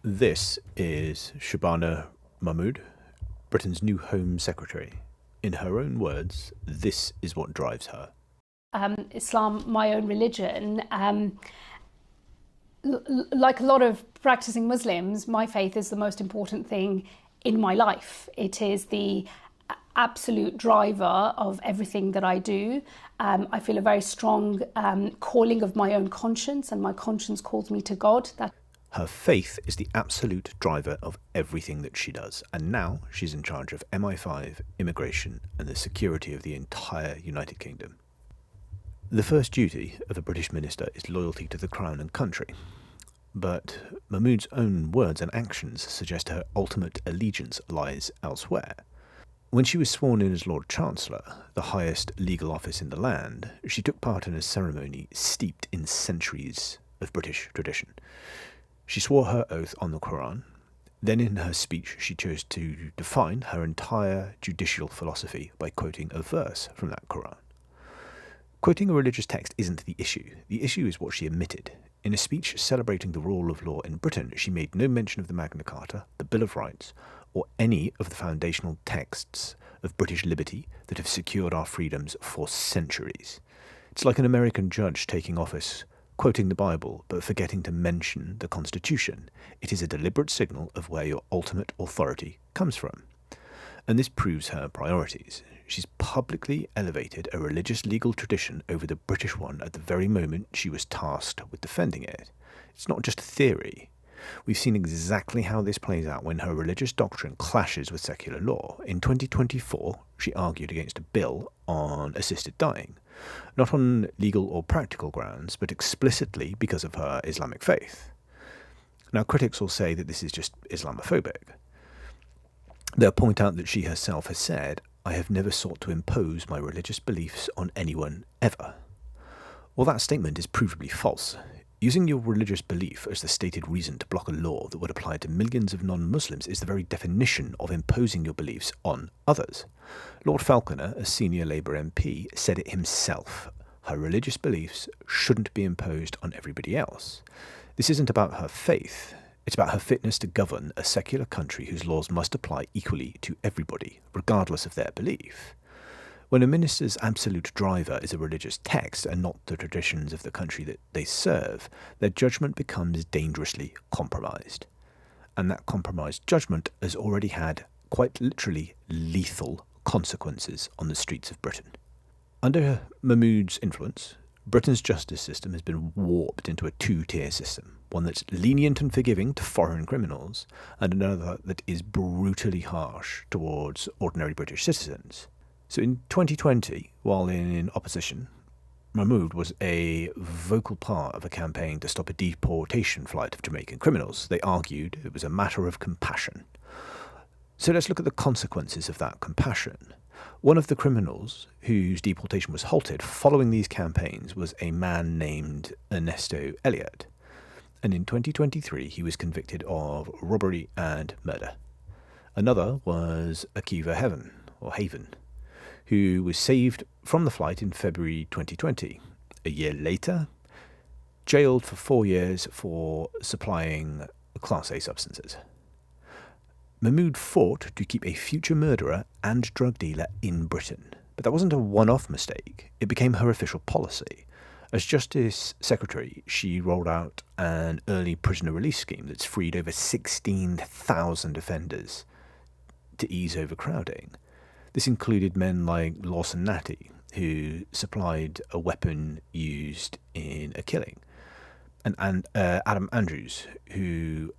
This is Shabana Mahmood, Britain's new Home Secretary. In her own words, this is what drives her. Islam, my own religion, like a lot of practicing Muslims, my faith is the most important thing in my life. It is the absolute driver of everything that I do. I feel a very strong calling of my own conscience, and my conscience calls me to God. Her faith is the absolute driver of everything that she does, and now she's in charge of MI5, immigration, and the security of the entire United Kingdom. The first duty of a British minister is loyalty to the Crown and country, but Mahmood's own words and actions suggest her ultimate allegiance lies elsewhere. When she was sworn in as Lord Chancellor, the highest legal office in the land, she took part in a ceremony steeped in centuries of British tradition. She swore her oath on the Quran. Then in her speech she chose to define her entire judicial philosophy by quoting a verse from that Quran. Quoting a religious text isn't the issue. The issue is what she omitted. In a speech celebrating the rule of law in Britain, she made no mention of the Magna Carta, the Bill of Rights, or any of the foundational texts of British liberty that have secured our freedoms for centuries. It's like an American judge taking office, quoting the Bible, but forgetting to mention the Constitution. It is a deliberate signal of where your ultimate authority comes from. And this proves her priorities. She's publicly elevated a religious legal tradition over the British one at the very moment she was tasked with defending it. It's not just a theory. We've seen exactly how this plays out when her religious doctrine clashes with secular law. In 2024, she argued against a bill on assisted dying, not on legal or practical grounds, but explicitly because of her Islamic faith. Now, critics will say that this is just Islamophobic. They'll point out that she herself has said, "I have never sought to impose my religious beliefs on anyone ever." Well, that statement is provably false. Using your religious belief as the stated reason to block a law that would apply to millions of non-Muslims is the very definition of imposing your beliefs on others. Lord Falconer, a senior Labour MP, said it himself. Her religious beliefs shouldn't be imposed on everybody else. This isn't about her faith. It's about her fitness to govern a secular country whose laws must apply equally to everybody, regardless of their belief. When a minister's absolute driver is a religious text and not the traditions of the country that they serve, their judgment becomes dangerously compromised. And that compromised judgment has already had, quite literally, lethal consequences on the streets of Britain. Under Mahmood's influence, Britain's justice system has been warped into a two-tier system, one that's lenient and forgiving to foreign criminals, and another that is brutally harsh towards ordinary British citizens. So in 2020, while in opposition, Mahmood was a vocal part of a campaign to stop a deportation flight of Jamaican criminals. They argued it was a matter of compassion. So let's look at the consequences of that compassion. One of the criminals whose deportation was halted following these campaigns was a man named Ernesto Elliott. And in 2023, he was convicted of robbery and murder. Another was Akiva Haven, who was saved from the flight in February 2020. A year later, jailed for 4 years for supplying Class A substances. Mahmood fought to keep a future murderer and drug dealer in Britain, but that wasn't a one-off mistake. It became her official policy. As Justice Secretary, she rolled out an early prisoner release scheme that's freed over 16,000 offenders to ease overcrowding. This included men like Lawson Natty, who supplied a weapon used in a killing, and Adam Andrews, who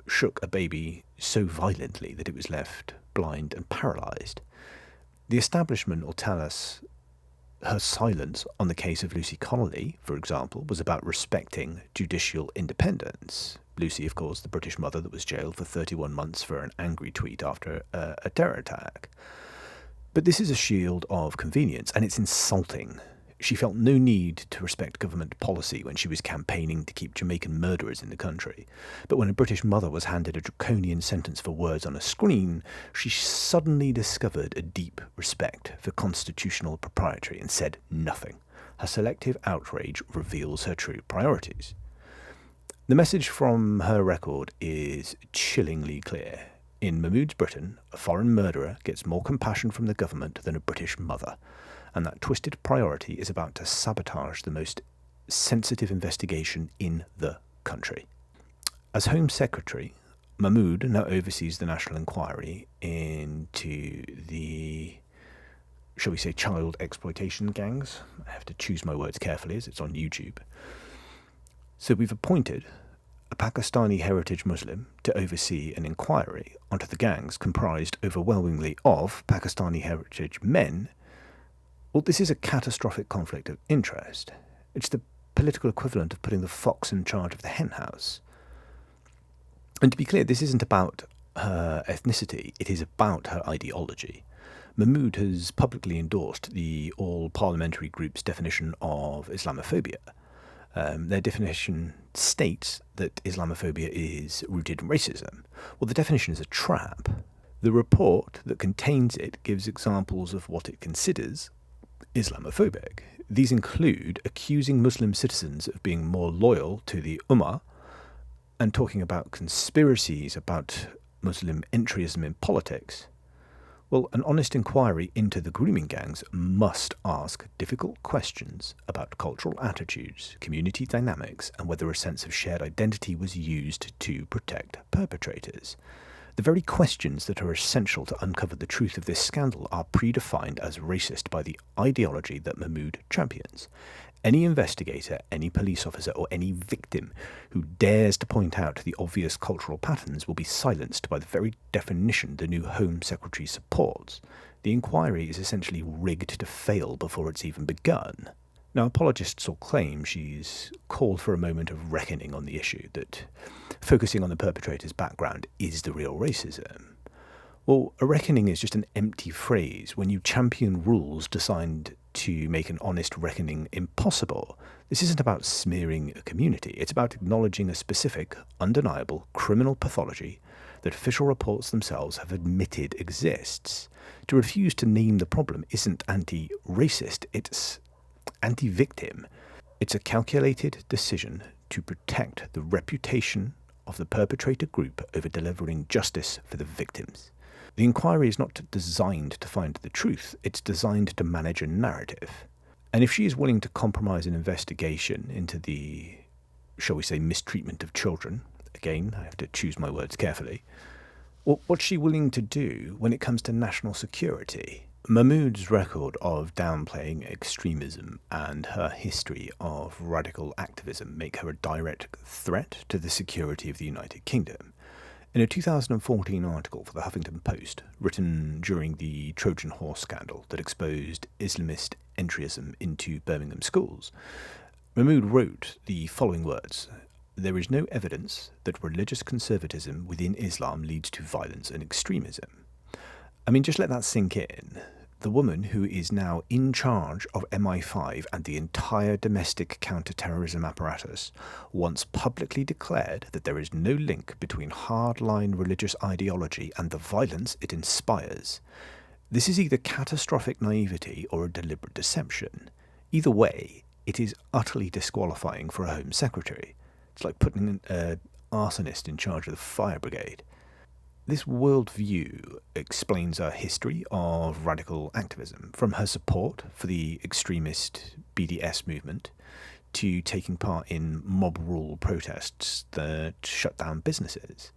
shook a baby so violently that it was left blind and paralysed. The establishment will tell us her silence on the case of Lucy Connolly, for example, was about respecting judicial independence. Lucy, of course, the British mother that was jailed for 31 months for an angry tweet after a terror attack. But this is a shield of convenience, and it's insulting. She felt no need to respect government policy when she was campaigning to keep Jamaican murderers in the country. But when a British mother was handed a draconian sentence for words on a screen, she suddenly discovered a deep respect for constitutional propriety and said nothing. Her selective outrage reveals her true priorities. The message from her record is chillingly clear. In Mahmood's Britain, a foreign murderer gets more compassion from the government than a British mother, and that twisted priority is about to sabotage the most sensitive investigation in the country. As Home Secretary, Mahmood now oversees the national inquiry into the, shall we say, child exploitation gangs. I have to choose my words carefully as it's on YouTube. So we've appointed a Pakistani heritage Muslim to oversee an inquiry onto the gangs comprised overwhelmingly of Pakistani heritage men. Well, this is a catastrophic conflict of interest. It's the political equivalent of putting the fox in charge of the henhouse. And to be clear, this isn't about her ethnicity, it is about her ideology. Mahmood has publicly endorsed the all-parliamentary group's definition of Islamophobia. Their definition states that Islamophobia is rooted in racism. Well, the definition is a trap. The report that contains it gives examples of what it considers Islamophobic. These include accusing Muslim citizens of being more loyal to the Ummah and talking about conspiracies about Muslim entryism in politics. Well, an honest inquiry into the grooming gangs must ask difficult questions about cultural attitudes, community dynamics, and whether a sense of shared identity was used to protect perpetrators. The very questions that are essential to uncover the truth of this scandal are predefined as racist by the ideology that Mahmood champions. Any investigator, any police officer, or any victim who dares to point out the obvious cultural patterns will be silenced by the very definition the new Home Secretary supports. The inquiry is essentially rigged to fail before it's even begun. Now, apologists will claim she's called for a moment of reckoning on the issue, that focusing on the perpetrator's background is the real racism. Well, a reckoning is just an empty phrase when you champion rules designed to make an honest reckoning impossible. This isn't about smearing a community, it's about acknowledging a specific, undeniable criminal pathology that official reports themselves have admitted exists. To refuse to name the problem isn't anti-racist, it's anti-victim. It's a calculated decision to protect the reputation of the perpetrator group over delivering justice for the victims. The inquiry is not designed to find the truth, it's designed to manage a narrative. And if she is willing to compromise an investigation into the, shall we say, mistreatment of children, again, I have to choose my words carefully, what's she willing to do when it comes to national security? Mahmood's record of downplaying extremism and her history of radical activism make her a direct threat to the security of the United Kingdom. In a 2014 article for the Huffington Post, written during the Trojan Horse scandal that exposed Islamist entryism into Birmingham schools, Mahmood wrote the following words: "There is no evidence that religious conservatism within Islam leads to violence and extremism." I mean, just let that sink in. The woman who is now in charge of MI5 and the entire domestic counter-terrorism apparatus once publicly declared that there is no link between hardline religious ideology and the violence it inspires. This is either catastrophic naivety or a deliberate deception. Either way, it is utterly disqualifying for a Home Secretary. It's like putting an arsonist in charge of the fire brigade. This worldview explains her history of radical activism, from her support for the extremist BDS movement to taking part in mob rule protests that shut down businesses.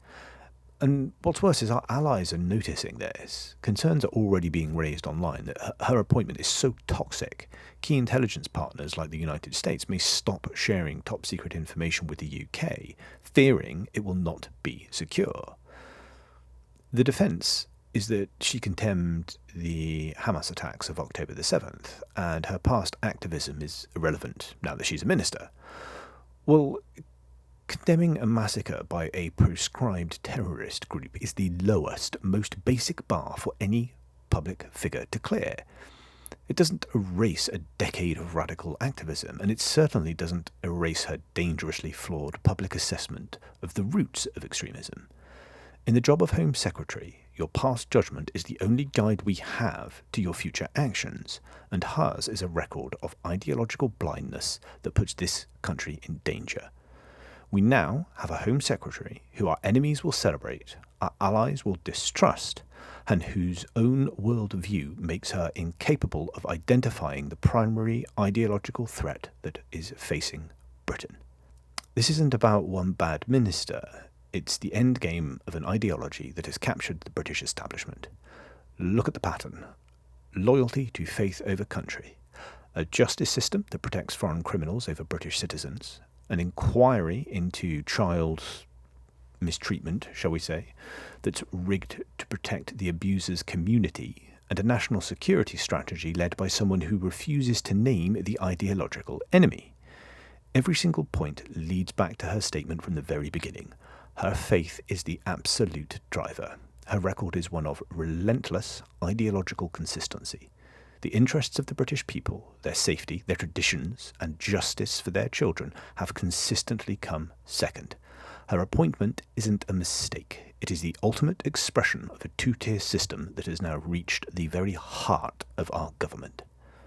And what's worse is our allies are noticing this. Concerns are already being raised online that her appointment is so toxic, key intelligence partners like the United States may stop sharing top-secret information with the UK, fearing it will not be secure. The defence is that she condemned the Hamas attacks of October the 7th, and her past activism is irrelevant now that she's a minister. Well, condemning a massacre by a proscribed terrorist group is the lowest, most basic bar for any public figure to clear. It doesn't erase a decade of radical activism, and it certainly doesn't erase her dangerously flawed public assessment of the roots of extremism. In the job of Home Secretary, your past judgment is the only guide we have to your future actions, and hers is a record of ideological blindness that puts this country in danger. We now have a Home Secretary who our enemies will celebrate, our allies will distrust, and whose own worldview makes her incapable of identifying the primary ideological threat that is facing Britain. This isn't about one bad minister, it's the endgame of an ideology that has captured the British establishment. Look at the pattern. Loyalty to faith over country, a justice system that protects foreign criminals over British citizens, an inquiry into child mistreatment, shall we say, that's rigged to protect the abuser's community, and a national security strategy led by someone who refuses to name the ideological enemy. Every single point leads back to her statement from the very beginning. Her faith is the absolute driver. Her record is one of relentless ideological consistency. The interests of the British people, their safety, their traditions, and justice for their children have consistently come second. Her appointment isn't a mistake. It is the ultimate expression of a two-tier system that has now reached the very heart of our government.